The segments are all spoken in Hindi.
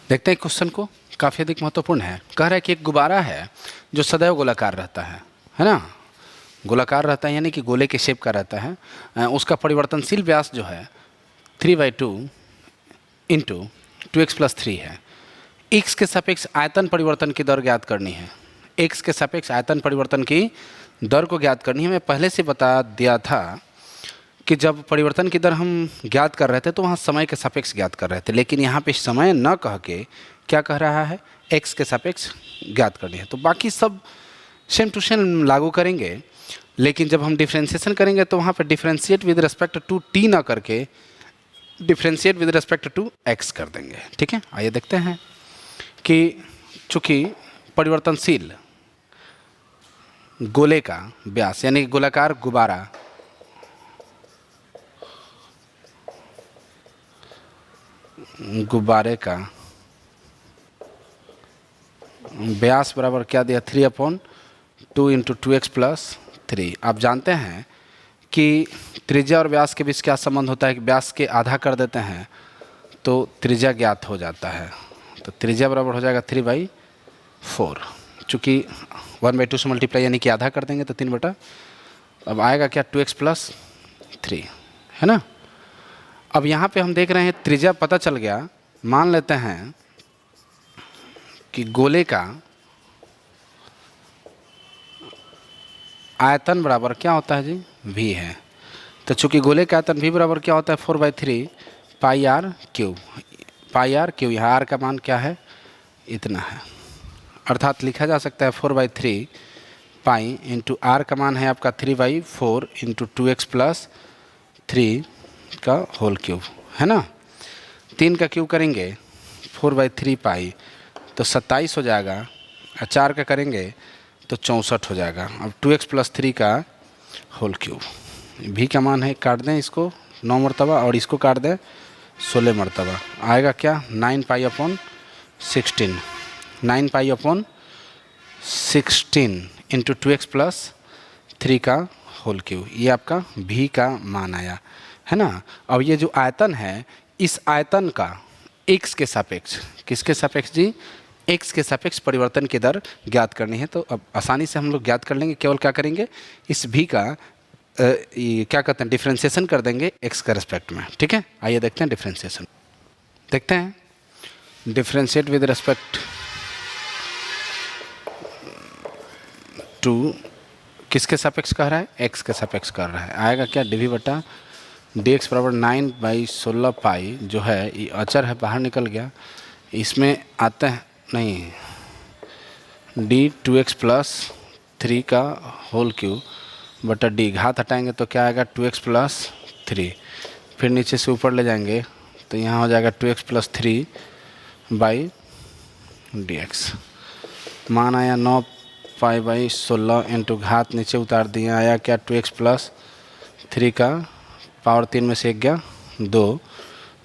देखते हैं क्वेश्चन को, काफ़ी अधिक महत्वपूर्ण है। कह रहा है कि एक गुब्बारा है जो सदैव गोलाकार रहता है ना, गोलाकार रहता है यानी कि गोले के शेप का रहता है। उसका परिवर्तनशील व्यास जो है 3/2 इंटू 2x+3 है। x के सापेक्ष आयतन परिवर्तन की दर ज्ञात करनी है। x के सापेक्ष आयतन परिवर्तन की दर को ज्ञात करनी है। मैं पहले से बता दिया था कि जब परिवर्तन की दर हम ज्ञात कर रहे थे तो वहाँ समय के सापेक्ष ज्ञात कर रहे थे, लेकिन यहाँ पे समय न कह के क्या कह रहा है, x के सापेक्ष ज्ञात करनी है। तो बाकी सब सेम टू सेम लागू करेंगे, लेकिन जब हम डिफ्रेंशिएशन करेंगे तो वहाँ पे differentiate with respect to t ना करके differentiate with respect to x कर देंगे। ठीक है, आइए देखते हैं कि चूँकि परिवर्तनशील गोले का व्यास यानी गोलाकार गुब्बारा गुब्बारे का व्यास बराबर क्या दिया, 3/2 इंटू 2x+3। आप जानते हैं कि त्रिज्या और व्यास के बीच क्या संबंध होता है कि व्यास के आधा कर देते हैं तो त्रिज्या ज्ञात हो जाता है। तो त्रिज्या बराबर हो जाएगा 3/4। चूँकि 1/2 से मल्टीप्लाई यानी कि आधा कर देंगे तो 3/, अब आएगा क्या 2x+3 है ना। अब यहाँ पे हम देख रहे हैं त्रिज्या पता चल गया। मान लेते हैं कि गोले का आयतन बराबर क्या होता है जी, v है। तो चूँकि गोले का आयतन v बराबर क्या होता है 4/3 πr³। πr³, यहाँ r का मान क्या है, इतना है। अर्थात लिखा जा सकता है 4/3 पाई इंटू r का मान है आपका 3/4 इंटू 2x+3 का होल क्यूब है ना। 3 का क्यूब करेंगे 4/3 पाई तो 27 हो जाएगा, और 4 का करेंगे तो 64 हो जाएगा। अब 2x+3 का होल क्यूब, भी का मान है, काट दें इसको 9 मरतबा और इसको काट दें 16 मरतबा, आएगा क्या 9π/16। 9π/16 इंटू 2x+3 का होल क्यूब, ये आपका भी का मान आया है ना। अब ये जो आयतन है, इस आयतन का x के सापेक्ष, किसके सापेक्ष जी, x के सापेक्ष परिवर्तन की दर ज्ञात करनी है। तो अब आसानी से हम लोग ज्ञात कर लेंगे। केवल क्या करेंगे, इस भी का क्या कहते हैं, डिफ्रेंशिएशन कर देंगे x के रिस्पेक्ट में। ठीक है, आइए देखते हैं डिफ्रेंशिएशन। देखते हैं डिफ्रेंशिएट विद रिस्पेक्ट टू किसके सापेक्ष कह रहा है, x के सापेक्ष कर रहा है। आएगा क्या dv/dx बराबर 9/16 पाई, जो है ये अचर है बाहर निकल गया, इसमें आते हैं नहीं d 2x+3 का होल क्यूब बटा d, घात हटाएंगे तो क्या आएगा 2x+3। फिर नीचे से ऊपर ले जाएंगे तो यहाँ हो जाएगा 2x+3/dx। मान आया 9π/16 इंटू घात नीचे उतार दिए, आया क्या 2x+3 का पावर 3 में से 1 गया 2,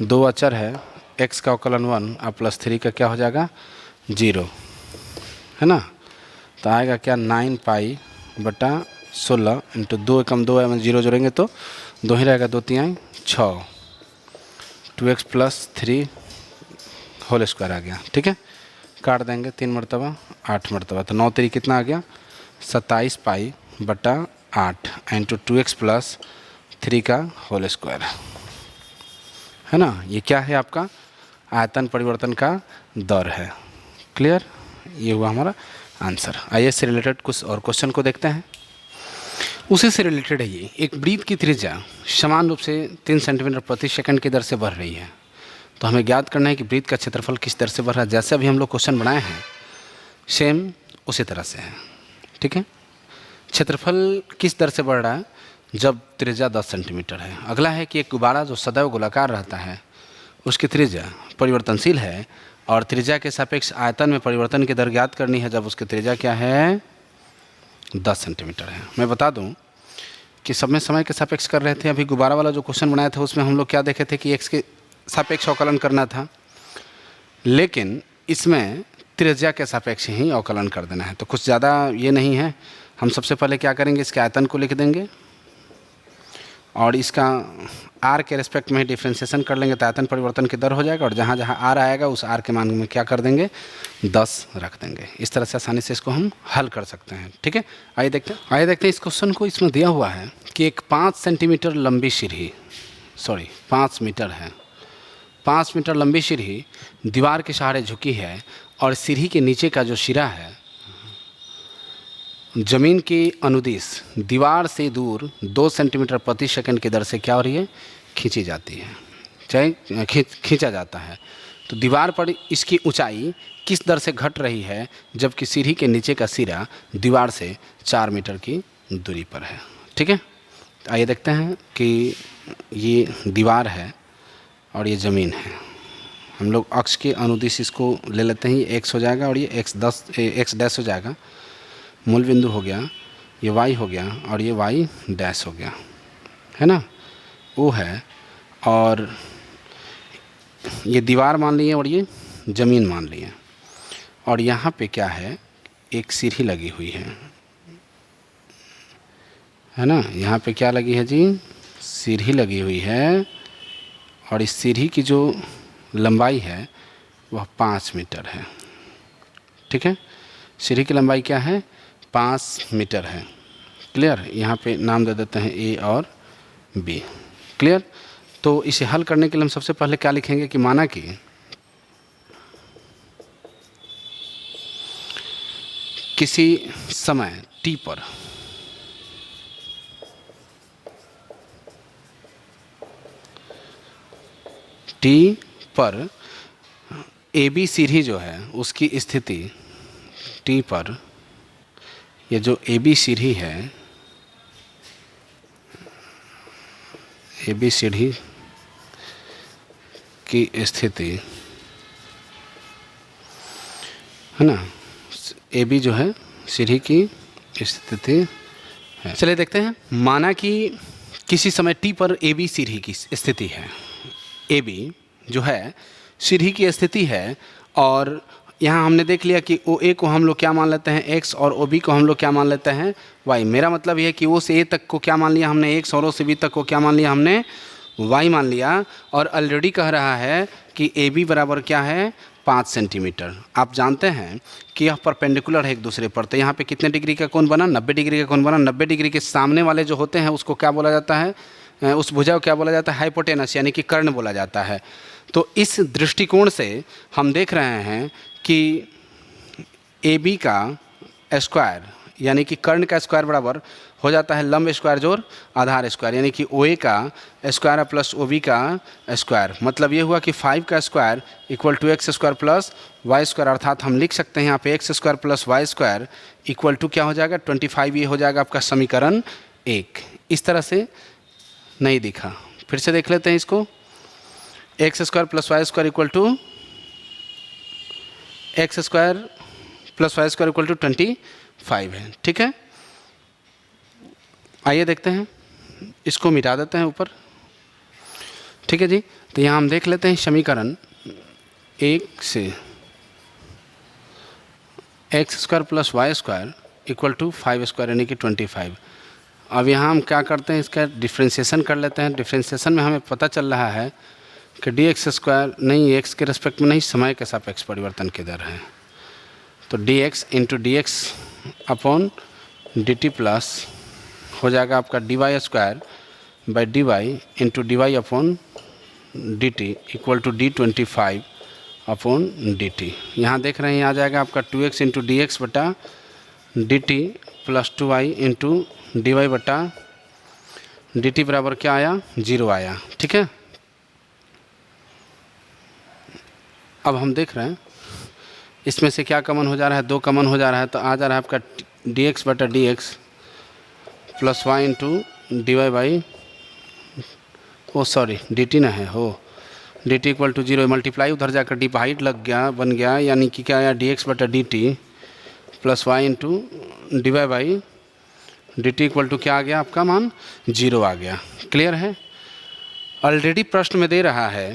2 अचर है, x का अवकलन 1 और +3 का क्या हो जाएगा 0 है ना। तो आएगा क्या 9π/16 इंटू 2 एकम 2 है, 0 जोड़ेंगे तो 2 ही रहेगा, 2 3 6, 2x+3 होल स्क्वायर आ गया। ठीक है, काट देंगे 3 मरतबा 8 मरतबा, तो 9 3 कितना आ गया 27π/8 इंटू 2x+3 का होल स्क्वायर है ना। ये क्या है आपका आयतन परिवर्तन का दर है। क्लियर, ये हुआ हमारा आंसर। आइए इससे रिलेटेड कुछ और क्वेश्चन को देखते हैं। उसी से रिलेटेड है ये, एक वृत्त की त्रिज्या समान रूप से 3 सेंटीमीटर प्रति सेकंड की दर से बढ़ रही है। तो हमें ज्ञात करना है कि वृत्त का क्षेत्रफल किस दर से बढ़ रहा है। जैसे अभी हम लोग क्वेश्चन बनाए हैं सेम उसी तरह से है। ठीक है, क्षेत्रफल किस दर से बढ़ रहा है, जब त्रिज्या 10 सेंटीमीटर है। अगला है कि एक गुब्बारा जो सदैव गोलाकार रहता है उसकी त्रिज्या परिवर्तनशील है और त्रिज्या के सापेक्ष आयतन में परिवर्तन की दर ज्ञात करनी है जब उसकी त्रिज्या क्या है 10 सेंटीमीटर है। मैं बता दूं कि सब में समय के सापेक्ष कर रहे थे। अभी गुब्बारा वाला जो क्वेश्चन बनाया था उसमें हम लोग क्या देखे थे कि x के सापेक्ष अवकलन करना था, लेकिन इसमें त्रिज्या के सापेक्ष ही अवकलन कर देना है। तो कुछ ज़्यादा ये नहीं है। हम सबसे पहले क्या करेंगे, इसके आयतन को लिख देंगे और इसका आर के रेस्पेक्ट में ही डिफ्रेंशिएशन कर लेंगे तो आयतन परिवर्तन की दर हो जाएगा, और जहाँ जहाँ आर आएगा उस आर के मान में क्या कर देंगे 10 रख देंगे। इस तरह से आसानी से इसको हम हल कर सकते हैं। ठीक है, आइए देखते हैं इस क्वेश्चन को। इसमें दिया हुआ है कि एक 5 सेंटीमीटर लंबी सीढ़ी, 5 मीटर है, 5 मीटर लंबी सीढ़ी दीवार के सहारे झुकी है और सीढ़ी के नीचे का जो सिरा है ज़मीन की अनुदिश दीवार से दूर 2 सेंटीमीटर प्रति सेकंड की दर से क्या हो रही है, खींची जाती है, चाहे खींचा जाता है। तो दीवार पर इसकी ऊंचाई किस दर से घट रही है जबकि सीढ़ी के नीचे का सिरा दीवार से 4 मीटर की दूरी पर है। ठीक है, आइए देखते हैं कि ये दीवार है और ये ज़मीन है। हम लोग अक्ष के अनुदिश इसको ले लेते हैं, ये x हो जाएगा और ये x डैश हो जाएगा, मूल बिंदु हो गया, ये y हो गया और ये y डैश हो गया, है ना, वो है। और ये दीवार मान लिए और ये ज़मीन मान लिए, और यहाँ पे क्या है, एक सीढ़ी लगी हुई है ना, यहाँ पे क्या लगी है जी, सीढ़ी लगी हुई है, और इस सीढ़ी की जो लंबाई है वह 5 मीटर है। ठीक है, सीढ़ी की लंबाई क्या है, 5 मीटर है। क्लियर, यहाँ पे नाम दे देते हैं ए और बी। क्लियर, तो इसे हल करने के लिए हम सबसे पहले क्या लिखेंगे कि माना कि किसी समय टी पर ए बी सीढ़ी जो है उसकी स्थिति टी पर, ये जो ए बी सीढ़ी है, ए बी सीढ़ी की स्थिति है ना, ए बी जो है सीढ़ी की स्थिति है। चलिए देखते हैं, माना कि किसी समय टी पर ए बी सीढ़ी की स्थिति है, ए बी जो है सीढ़ी की स्थिति है, और यहाँ हमने देख लिया कि ओ ए को हम लोग क्या मान लेते हैं x और ओ बी को हम लोग क्या मान लेते हैं y। मेरा मतलब ये है कि ओ से ए तक को क्या मान लिया हमने x और ओ से बी तक को क्या मान लिया हमने y मान लिया, और ऑलरेडी कह रहा है कि ए बी बराबर क्या है 5 सेंटीमीटर। आप जानते हैं कि यह परपेंडिकुलर है एक दूसरे पर, तो यहाँ पे कितने डिग्री का कोण बना, 90 डिग्री का कोण बना। 90 डिग्री के सामने वाले जो होते हैं उसको क्या बोला जाता है, उस भुजा को क्या बोला जाता है, हाइपोटेनस यानी कि कर्ण बोला जाता है। तो इस दृष्टिकोण से हम देख रहे हैं कि ए बी का स्क्वायर यानी कि कर्ण का स्क्वायर बराबर हो जाता है लंब स्क्वायर जोड़ आधार स्क्वायर, यानी कि ओ ए का स्क्वायर प्लस ओ बी का स्क्वायर। मतलब ये हुआ कि 5 का square equal to x square plus y square, अर्थात हम लिख सकते हैं यहाँ पे x square plus y square equal to क्या हो जाएगा 25। ये हो जाएगा आपका समीकरण 1। इस तरह से नहीं दिखा, फिर से देख लेते हैं इसको। X square plus y square equal to x square plus y square equal to 25 है। ठीक है, आइए देखते हैं, इसको मिटा देते हैं ऊपर। ठीक है जी, तो यहाँ हम देख लेते हैं समीकरण 1 से x square plus y square equal to 5 square यानी कि 25। अब यहाँ हम क्या करते हैं, इसका डिफ्रेंशिएशन कर लेते हैं। डिफ्रेंशिएशन में हमें पता चल रहा है कि डी एक्स स्क्वायर नहीं, एक्स के रेस्पेक्ट में नहीं, समय के सापेक्ष परिवर्तन की दर है। तो d x into d x upon d t plus हो जाएगा आपका d y square by d y into d y upon d t equal to d 25 upon d t. यहाँ देख रहे हैं आ जाएगा आपका 2x इंटू डी एक्स बटा d t plus 2y into d y बटा डी टी बराबर क्या आया, 0 आया। ठीक है, अब हम देख रहे हैं इसमें से क्या कॉमन हो जा रहा है, 2 कॉमन हो जा रहा है, तो आ जा रहा है आपका डी एक्स बटा d x plus y into d y by d t ना है हो, d t equal to 0 multiply उधर जाकर डी हाइट लग गया, बन गया, यानी कि क्या आया डी एक्स बटा d t plus y into d y by d t equal to क्या आ गया आपका मान 0 आ गया। क्लियर है, ऑलरेडी प्रश्न में दे रहा है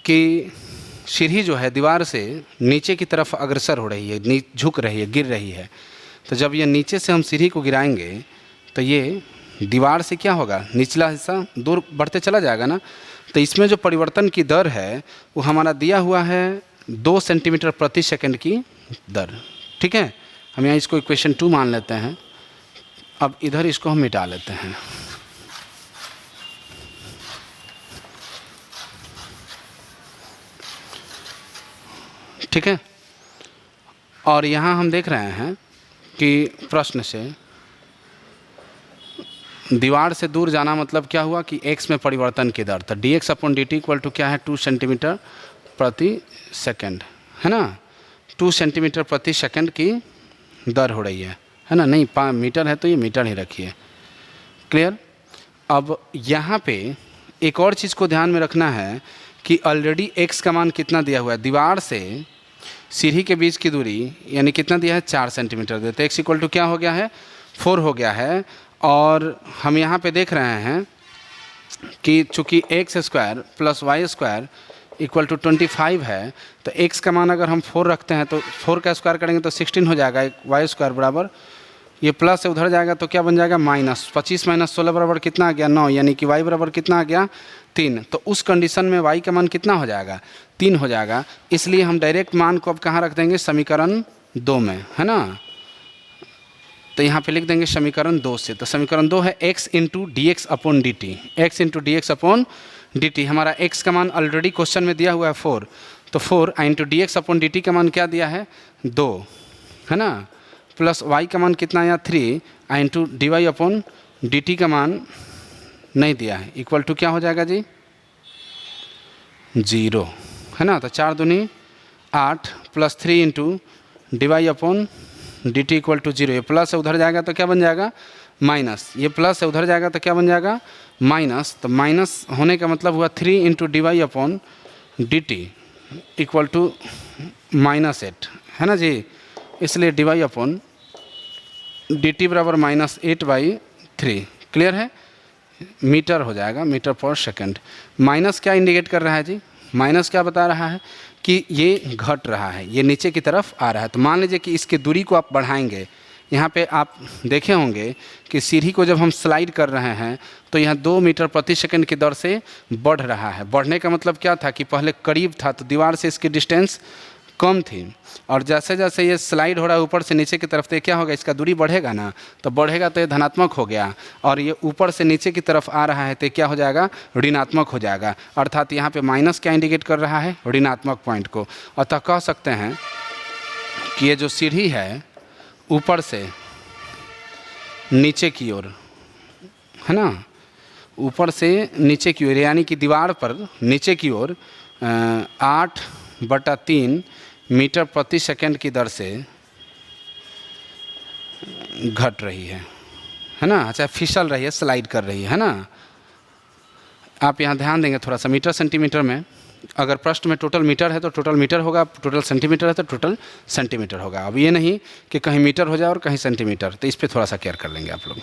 कि सीढ़ी जो है दीवार से नीचे की तरफ अग्रसर हो रही है, झुक रही है, गिर रही है। तो जब ये नीचे से हम सीढ़ी को गिराएंगे तो ये दीवार से क्या होगा, निचला हिस्सा दूर बढ़ते चला जाएगा ना। तो इसमें जो परिवर्तन की दर है वो हमारा दिया हुआ है 2 सेंटीमीटर प्रति सेकंड की दर। ठीक है, हम यहाँ इसको इक्वेशन 2 मान लेते हैं। अब इधर इसको हम मिटा लेते हैं। ठीक है, और यहाँ हम देख रहे हैं कि प्रश्न से दीवार से दूर जाना मतलब क्या हुआ कि x में परिवर्तन की दर, तो dx upon dt equal to क्या है 2 सेंटीमीटर प्रति सेकंड, है ना। 2 सेंटीमीटर प्रति सेकंड की दर हो रही है ना। नहीं, मीटर है तो ये मीटर ही रखिए। क्लियर। अब यहाँ पे एक और चीज़ को ध्यान में रखना है कि ऑलरेडी x का मान कितना दिया हुआ है, दीवार से सीढ़ी के बीच की दूरी यानी कितना दिया है 4 सेंटीमीटर देते, x इक्वल टू क्या हो गया है 4 हो गया है। और हम यहाँ पे देख रहे हैं कि चूँकि x square plus y square equal to 25 है, तो x का मान अगर हम 4 रखते हैं तो 4 का स्क्वायर करेंगे तो 16 हो जाएगा। वाई स्क्वायर बराबर ये प्लस से उधर जाएगा तो क्या बन जाएगा माइनस, 25 माइनस 16 बराबर कितना आ गया 9, यानी कि y बराबर कितना आ गया 3। तो उस कंडीशन में y का मान कितना हो जाएगा 3 हो जाएगा। इसलिए हम डायरेक्ट मान को अब कहाँ रख देंगे, समीकरण 2 में, है ना। तो यहाँ पे लिख देंगे समीकरण 2 से। तो समीकरण 2 है x into d x upon d T, x into d x upon d T. हमारा x का मान ऑलरेडी क्वेश्चन में दिया हुआ है 4, तो 4 into d x upon d t का मान क्या दिया है 2, है ना, प्लस y का मान कितना आया 3 into d y upon d t का मान नहीं दिया है, इक्वल टू क्या हो जाएगा जी 0, है ना। तो 4 दूनी 8 plus 3 into d y upon d t equal to 0। ये प्लस से उधर जाएगा तो क्या बन जाएगा माइनस, ये प्लस से उधर जाएगा तो क्या बन जाएगा माइनस। तो माइनस होने का मतलब हुआ 3 into d y upon d t equal to -8, है ना जी। इसलिए d y upon d t बराबर -8/3। क्लियर है, मीटर हो जाएगा, मीटर पर सेकंड। माइनस क्या इंडिकेट कर रहा है जी, माइनस क्या बता रहा है कि ये घट रहा है, ये नीचे की तरफ आ रहा है। तो मान लीजिए कि इसकी दूरी को आप बढ़ाएंगे, यहाँ पे आप देखे होंगे कि सीढ़ी को जब हम स्लाइड कर रहे हैं तो यहाँ 2 मीटर प्रति सेकंड की दर से बढ़ रहा है। बढ़ने का मतलब क्या था कि पहले करीब था तो दीवार से इसकी डिस्टेंस कम थी, और जैसे जैसे ये स्लाइड हो रहा है ऊपर से नीचे की तरफ, तो क्या होगा इसका दूरी बढ़ेगा ना, तो बढ़ेगा तो ये धनात्मक हो गया, और ये ऊपर से नीचे की तरफ आ रहा है तो क्या हो जाएगा ऋणात्मक हो जाएगा। अर्थात यहाँ पे माइनस क्या इंडिकेट कर रहा है ऋणात्मक पॉइंट को। अतः कह सकते हैं कि ये जो सीढ़ी है ऊपर से नीचे की ओर, है ना, ऊपर से नीचे की ओर यानी कि दीवार पर नीचे की ओर 8/3 मीटर प्रति सेकंड की दर से घट रही है ना। अच्छा, फिसल रही है, स्लाइड कर रही है ना। आप यहाँ ध्यान देंगे थोड़ा सा मीटर सेंटीमीटर में, अगर प्रश्न में टोटल मीटर है तो टोटल मीटर होगा, टोटल सेंटीमीटर है तो टोटल सेंटीमीटर होगा। अब ये नहीं कि कहीं मीटर हो जाए और कहीं सेंटीमीटर, तो इस पर थोड़ा सा केयर कर लेंगे आप लोग।